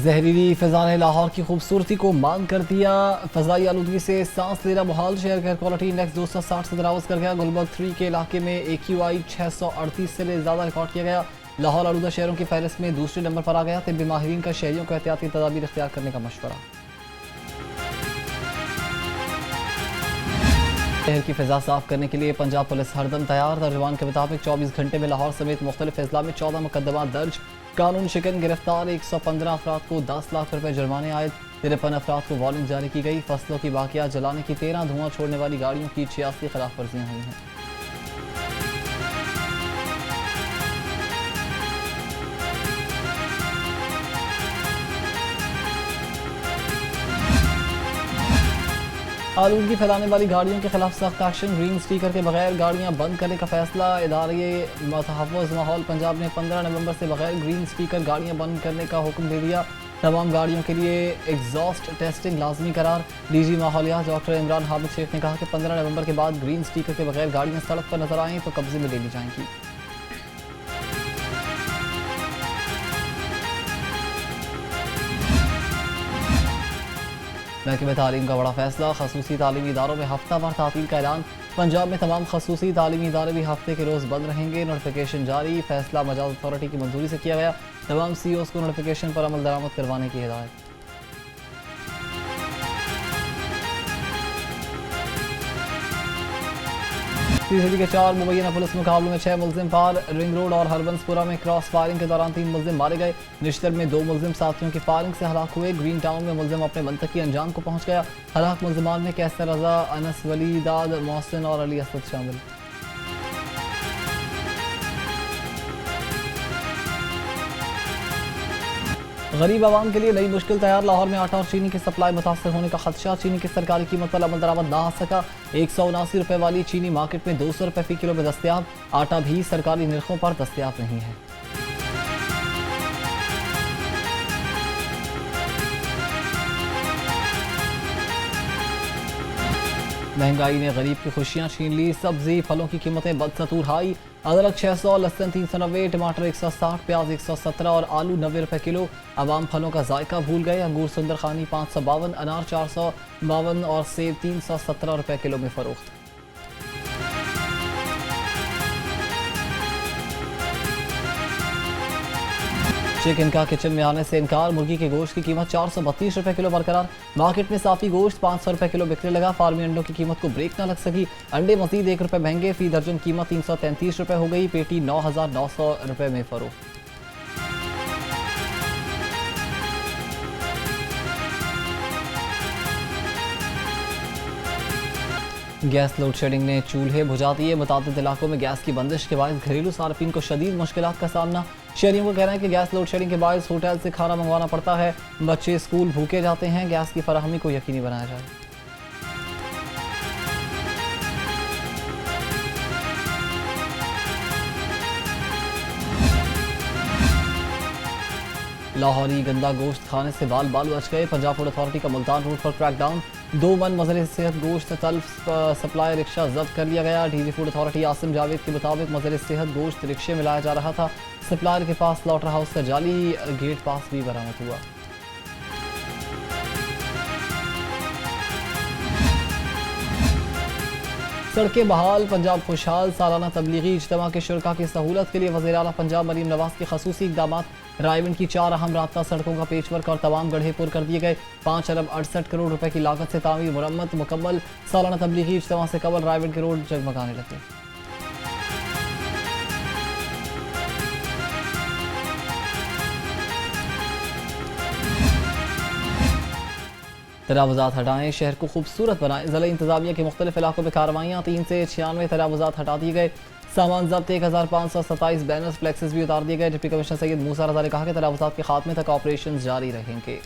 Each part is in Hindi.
जहरीली फिजा ने लाहौर की खूबसूरती को मांग कर दिया। फ़ज़ाई आलूदगी से सांस लेना मुहाल। शहर का एयर क्वालिटी इंडेक्स 260 से तजावज़ कर गया। गुलबर्ग 3 के इलाके में AQI 638 से ज़्यादा रिकॉर्ड किया गया। लाहौर आलूदा शहरों की फहरिस्त में दूसरे नंबर पर आ गया। तिब्बी माहिरीन का शहरियों को एहतियाती तदाबीर इख्तियार करने का मशवरा। शहर की फिजा साफ करने के लिए पंजाब पुलिस हरदम तैयार। तर्जुमान के मुताबिक 24 घंटे में लाहौर समेत मुख्तलिफ अजला में 14 मुकदमा दर्ज। कानून शिकन गिरफ्तार 115 अफराद को 10 लाख रुपए जुर्माने आयद। 53 अफराद को वारंट जारी की गई। फसलों की बाकियात जलाने की 13 धुआं छोड़ने वाली गाड़ियों की 86 खिलाफ वर्जियाँ हुई हैं। आलूदगी फैलाने वाली गाड़ियों के खिलाफ सख्त एक्शन। ग्रीन स्टिकर के बगैर गाड़ियां बंद करने का फैसला। इदारे तहफ़्फ़ुज़ माहौल पंजाब ने 15 नवंबर से बगैर ग्रीन स्टिकर गाड़ियां बंद करने का हुक्म दे दिया। तमाम गाड़ियों के लिए एग्जॉस्ट टेस्टिंग लाजमी करार। DG माहौलियात डॉक्टर इमरान हामिद शेख ने कहा कि 15 नवंबर के बाद ग्रीन स्टिकर के बगैर गाड़ियां सड़क पर नजर आएँ तो कब्जे में ले ली जाएंगी। महकमे तालीम का बड़ा फैसला। खसूसी तालीमी इदारों में हफ्तावार तातील का ऐलान। पंजाब में तमाम खसूसी तालीमी इदारे भी हफ्ते के रोज़ बंद रहेंगे। नोटिफिकेशन जारी। फैसला मजाज अथॉरिटी की मंजूरी से किया गया। तमाम CEOs को नोटिफिकेशन पर अमल दरामद करवाने की हिदायत। सीसीडी के 4 मुबैना पुलिस मुकाबलों में 6 मुलजिम पार। रिंग रोड और हरबंसपुरा में क्रॉस फायरिंग के दौरान 3 मुलजिम मारे गए। निश्तर में 2 मुलजिम साथियों की फायरिंग से हलाक हुए। ग्रीन टाउन में मुलजिम अपने मंतकी अंजाम को पहुंच गया। हलाक मुलजिमान में कैसर रजा, अनस वली, दाद, मोहसिन और अली असद शामिल। गरीब आवाम के लिए नई मुश्किल तैयार। लाहौर में आटा और चीनी की सप्लाई मुतासर होने का खदशा। चीनी की सरकारी कीमत पर अमल दरामद ना आ सका। 179 रुपए वाली चीनी मार्केट में 200 रुपए फी किलो में दस्तियाब। आटा भी सरकारी निर्खों पर दस्तियाब नहीं है। महंगाई ने गरीब की खुशियां छीन ली। सब्जी फलों की कीमतें बदस्तूर हाई। अदरक 600, लहसुन 390, टमाटर 160, प्याज 117 और आलू 90 रुपए किलो। आवाम फलों का जायका भूल गए। अंगूर सुंदरखानी 552, अनार 452 और सेब 317 रुपए किलो में फरोख्त। चिकन का किचन में आने से इनकार। मुर्गी के गोश्त की कीमत 432 रुपए किलो बरकरार। मार्केट में साफी गोश्त 500 रुपए किलो बिकने लगा। फार्मी अंडों की कीमत को ब्रेक न लग सकी। अंडे मजीद 1 रुपए महंगे। फी दर्जन कीमत 333 रुपए हो गई। पेटी 9,900 रुपए में फरोख्त। गैस लोड शेडिंग ने चूल्हे बुझा दिए। मुताबिक इलाकों में गैस की बंदिश के बायस घरेलू सार्फिन को शदीद मुश्किलात का सामना। शहरियों को कहना है कि गैस लोड शेडिंग के बायस होटल से खाना मंगवाना पड़ता है। बच्चे स्कूल भूखे जाते हैं। गैस की फराहमी को यकीनी बनाया जाए। लाहौरी गंदा गोश्त खाने से बाल बाल बच गए। पंजाब फूड अथॉरिटी का मुल्तान रोड पर क्रैकडाउन। 2 मन मजरे सेहत गोश्त तल्फ सप्लाई रिक्शा जब्त कर लिया गया। DG food authority Asim Javed के मुताबिक मजरे सेहत गोश्त रिक्शे में लाया जा रहा था। सप्लायर के पास स्लॉटर हाउस का जाली गेट पास भी बरामद हुआ। सड़कें बहाल, पंजाब खुशहाल। सालाना तबलीगी इज्तिमा के शुरका की सहूलत के लिए वज़ीर आला पंजाब मरीम नवाज के खसूसी इक़दामात। रायविंड की 4 अहम रास्ता सड़कों का पेचवर्क और तमाम गड्ढे पुर कर दिए गए। 5 अरब 68 करोड़ रुपए की लागत से तामीर मुरम्मत मुकम्मल। सालाना तबलीगी इज्तिमा से कबल रायविंड के रोड जगमगाने लगे। तजावुज़ात हटाएं, शहर को खूबसूरत बनाएं। ज़िला इंतज़ामिया के मुख्तलिफ इलाकों में कार्रवाइयाँ। 3 से 96 तजावुज़ात हटा दिए गए। सामान जब्त 1527 बैनर्स फ्लेक्सेस भी उतार दिए गए। डिप्टी कमिश्नर सैयद मूसा रज़ा ने कहा कि तजावुज़ात के खात्मे तक ऑपरेशन जारी रहेंगे।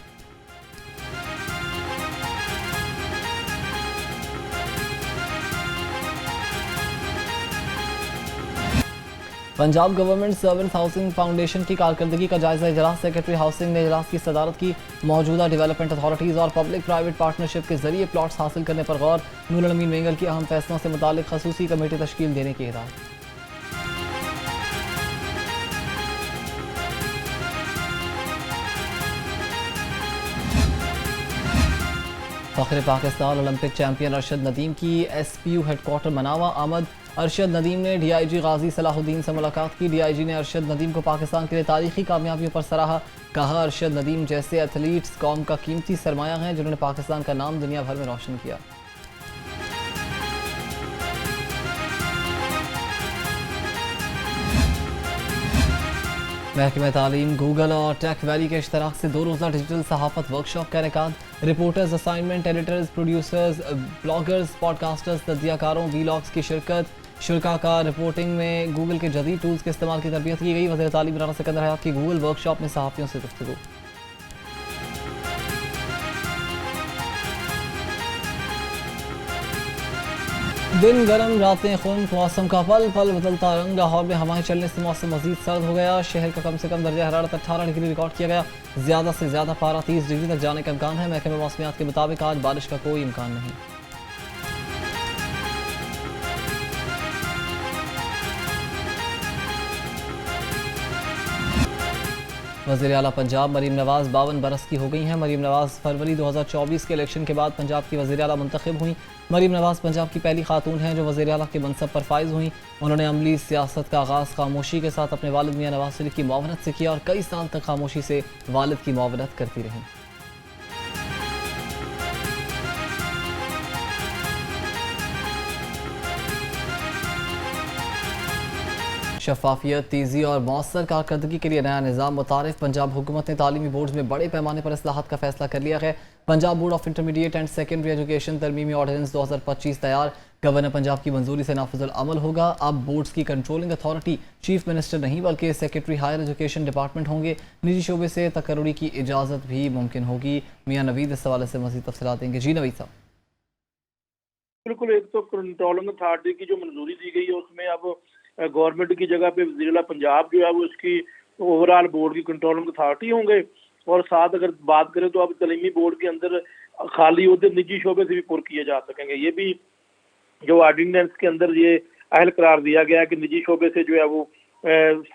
Punjab government servants housing foundation की कारकर्दगी का जायजा इजलास। सेक्रेटरी हाउसिंग ने इजलास की सदारत की। मौजूदा डेवलपमेंट अथॉरिटीज़ और पब्लिक प्राइवेट पार्टनरशिप के जरिए प्लॉट्स हासिल करने पर गौर। नूरुल अमीन मेंगल की अहम फैसलों से मुतालिक खसूसी कमेटी तश्कील देने की हिदायत। फ़ख्र पाकिस्तान ओलंपिक चैंपियन अरशद नदीम की SPU हेडक्वार्टर मनावा आमद। अरशद नदीम ने DIG गाजी सलाहुद्दीन से मुलाकात की। DIG ने अरशद नदीम को पाकिस्तान के लिए तारीखी कामयाबियों पर सराहा। कहा, अरशद नदीम जैसे एथलीट्स कौम का कीमती सरमाया हैं जिन्होंने पाकिस्तान का नाम दुनिया भर में रोशन किया। महकमा तालीम, गूगल और टेक वैली के इश्तराक से 2 रोज़ा डिजिटल सहाफ़त वर्कशॉप का इनेकाद। Reporters, assignment editors, producers, bloggers, podcasters, तज्जियाकारों, वीलॉग्स की शिरकत। शुरा का रिपोर्टिंग में गूगल के जदीद टूल्स के इस्तेमाल की तरबियत की गई। वज़ीर तालीम राना सिकंदर हयात की गूगल वर्कशॉप में सहाफ़ियों से गुफ्तगू। दिन गर्म रातें खुन्क, मौसम का पल पल बदलता रंग। लाहौर में हवाएं चलने से मौसम मजीद सर्द हो गया। शहर का कम से कम दर्जा हरारत 18 डिग्री रिकॉर्ड किया गया। ज़्यादा से ज़्यादा पारा 30 डिग्री तक जाने का इम्कान है। महकमे मौसमियात के मुताबिक आज बारिश का कोई इम्कान नहीं। वज़ीर आला पंजाब मरीम नवाज़ 52 बरस की हो गई हैं। मरीम नवाज़ फरवरी 2024 के इलेक्शन के बाद पंजाब की वज़ीर आला मुंतखब हुई। मरीम नवाज़ पंजाब की पहली खातून हैं जो वज़ीर आला के मनसब पर फाइज हुई। उन्होंने अमली सियासत का आगाज़ खामोशी के साथ अपने वालिद मियां नवाज शरीफ की मुआवनत से किया और कई साल तक खामोशी से वालिद की मुआवनत करती रहीं। शफाफियत, तेज़ी और मौसर कारकर्दगी के लिए नया निज़ाम मुतारिफ। पंजाब हुकूमत ने तालीमी बोर्ड में बड़े पैमाने पर इस्लाहात का फैसला कर लिया है। Punjab board of intermediate and secondary education तरमीमी ऑर्डिनेंस 2025 तैयार। गवर्नर पंजाब की मंजूरी से नाफिजुल अमल होगा। अब बोर्ड्स की कंट्रोलिंग अथॉरिटी चीफ मिनिस्टर नहीं बल्कि सेक्रेटरी हायर एजुकेशन डिपार्टमेंट होंगे। निजी शोबे से तकर्रुरी की इजाज़त भी मुमकिन होगी। मियाँ नवीद इस हवाले से मज़ीद तफसीलात देंगे। जी नवीद साहब। बिल्कुल, एक तो कंट्रोलिंग अथॉरिटी की जो मंजूरी दी गई है उसमें अब गवर्नमेंट की जगह पे वज़ीर आला पंजाब जो है वो इसकी ओवरऑल बोर्ड की कंट्रोलिंग अथॉरिटी होंगे। और साथ अगर बात करें तो अब तलीमी बोर्ड के अंदर खाली ओहदे निजी शोबे से भी पुर किए जा सकेंगे। ये भी जो ऑर्डिनेंस के अंदर ये अहल करार दिया गया है कि निजी शोबे से जो है वो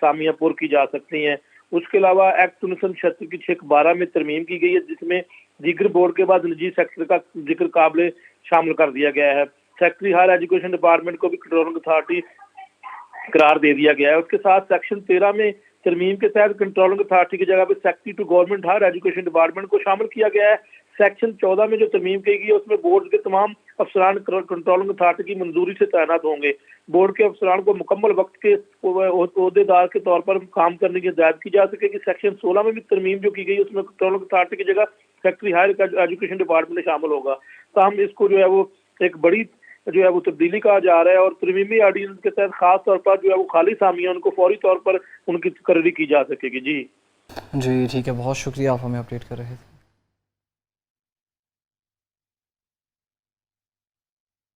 सामियाँ पुर की जा सकती हैं। उसके अलावा एक्ट 1976 की 6(12) में तरमीम की गई है जिसमें दीगर बोर्ड के बाद निजी सेक्टर का जिक्र काबिल शामिल कर दिया गया है। सेक्रेटरी हायर एजुकेशन डिपार्टमेंट को भी कंट्रोलिंग अथॉरिटी करार दे दिया गया है। उसके साथ सेक्शन 13 में तरमीम के तहत कंट्रोलिंग अथॉरिटी की जगह पे secretary to government higher education department को शामिल किया गया है। सेक्शन 14 में जो तरमीम की गई है उसमें बोर्ड के तमाम अफसरान कंट्रोलिंग अथॉरिटी की मंजूरी से तैनात होंगे। बोर्ड के अफसरान को मुकम्मल वक्त के ओहदेदार के तौर पर काम करने की हिदायत की जा सकेगी। सेक्शन 16 में भी तरमीम जो की गई है उसमें कंट्रोलिंग अथॉरिटी की जगह सेक्रेटरी हायर एजुकेशन डिपार्टमेंट शामिल होगा। ताहम इसको जो है वो एक बड़ी जो है वो तब्दीली कहा जा रहा है और तरमीमी ऑर्डिनेंस के तहत खास तौर पर जो है वो खाली सामियां उनको फौरी तौर पर उनकी तकर्री की जा सकेगी। जी जी ठीक है, बहुत शुक्रिया, आप हमें अपडेट कर रहे थे।